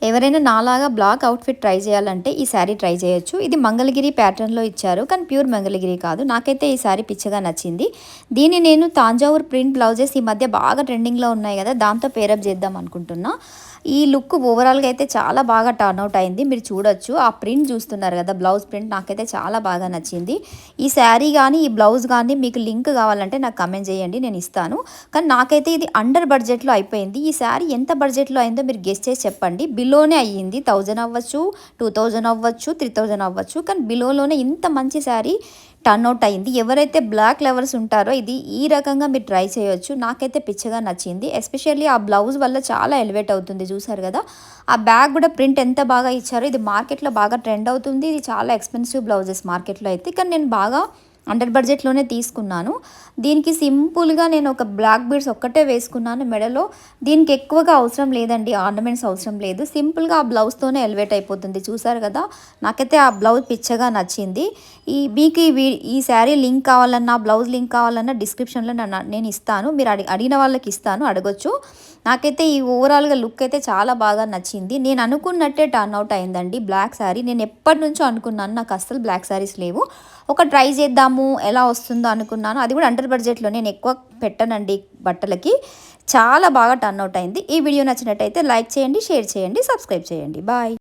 ఎవరైనా నాలాగా black outfit try చేయాలంటే ఈ శారీ ట్రై చేయొచ్చు. ఇది మంగళగిరి ప్యాటర్న్‌లో ఇచ్చారు. కానీ ప్యూర్ మంగళగిరి కాదు. నాకైతే ఈ శారీ పిచ్చగా నచ్చింది. దీన్ని నేను తాంజావూర్ ప్రింట్ బ్లౌజెస్ ఈ మధ్య బాగా ట్రెండింగ్‌లో ఉన్నాయి కదా! దాంతో పేరప్ చేద్దాం అనుకుంటున్నా. ఈ లుక్ ఓవరాల్‌గా అయితే చాలా బాగా టర్న్ అవుట్ అయింది. మీరు చూడొచ్చు. ఆ ప్రింట్ చూస్తున్నారు కదా! బ్లౌజ్ ప్రింట్ నాకైతే చాలా బాగా నచ్చింది. ఈ శారీ గానీ, ఈ బ్లౌజ్ గానీ మీకు లింక్ కావాలంటే నాకు కామెంట్ చేయండి. నేను ఇస్తాను. కానీ నాకైతే ఇది అండర్ బడ్జెట్‌లో అయిపోయింది. ఈ శారీ ఎంత బడ్జెట్‌లో అయిందో మీరు గెస్ చేసి చెప్పండి. బిలోనే అయ్యింది. 1000 అవ్వచ్చు, 2000 అవ్వచ్చు, 3000 అవ్వచ్చు. కానీ బిలోలోనే ఇంత మంచి శారీ టర్న్ అవుట్ అయింది. ఎవరైతే బ్లాక్ లవర్స్ ఉంటారో ఇది ఈ రకంగా మీరు ట్రై చేయొచ్చు. నాకైతే పిచ్చగా నచ్చింది. ఎస్పెషల్లీ ఆ బ్లౌజ్ వల్ల చాలా ఎలివేట్ అవుతుంది. చూసారు కదా! ఆ బ్యాగ్ కూడా ప్రింట్ ఎంత బాగా ఇచ్చారో ఇది మార్కెట్‌లో బాగా ట్రెండ్ అవుతుంది. ఇది చాలా ఎక్స్‌పెన్సివ్ బ్లౌజెస్ మార్కెట్‌లో అయితే. కానీ నేను బాగా అండర్ బడ్జెట్‌లోనే తీసుకున్నాను. దీనికి సింపుల్‌గా నేను ఒక బ్లాక్ బీడ్స్ ఒక్కటే వేసుకున్నాను మెడలో. దీనికి ఎక్కువగా అవసరం లేదండి. ఆర్నమెంట్స్ అవసరం లేదు. సింపుల్‌గా ఆ బ్లౌజ్‌తోనే ఎలివేట్ అయిపోతుంది. చూసారు కదా! నాకైతే ఆ బ్లౌజ్ పిచ్చగా నచ్చింది. మీకు ఈ శారీ లింక్ కావాలన్నా, బ్లౌజ్ లింక్ కావాలన్నా డిస్క్రిప్షన్‌లో నేను ఇస్తాను. మీరు అడిగిన వాళ్ళకి ఇస్తాను. అడగొచ్చు. నాకైతే ఈ ఓవరాల్‌గా లుక్ అయితే చాలా బాగా నచ్చింది. నేను అనుకున్నట్టే టర్న్ అవుట్ అయిందండి బ్లాక్ శారీ. నేను ఎప్పటినుంచో అనుకున్నాను. నాకు అస్సలు బ్లాక్ శారీస్ లేవు. ఒక ట్రై చేద్దాము ఎలా వస్తుందో అనుకున్నాను. అది కూడా అండర్ బడ్జెట్‌లో. నేను ఎక్కువ పెట్టనండి బట్టలకి. చాలా బాగా టర్న్ అవుట్ అయింది. ఈ వీడియో నచ్చినట్టయితే లైక్ చేయండి, షేర్ చేయండి, సబ్స్క్రైబ్ చేయండి. బాయ్.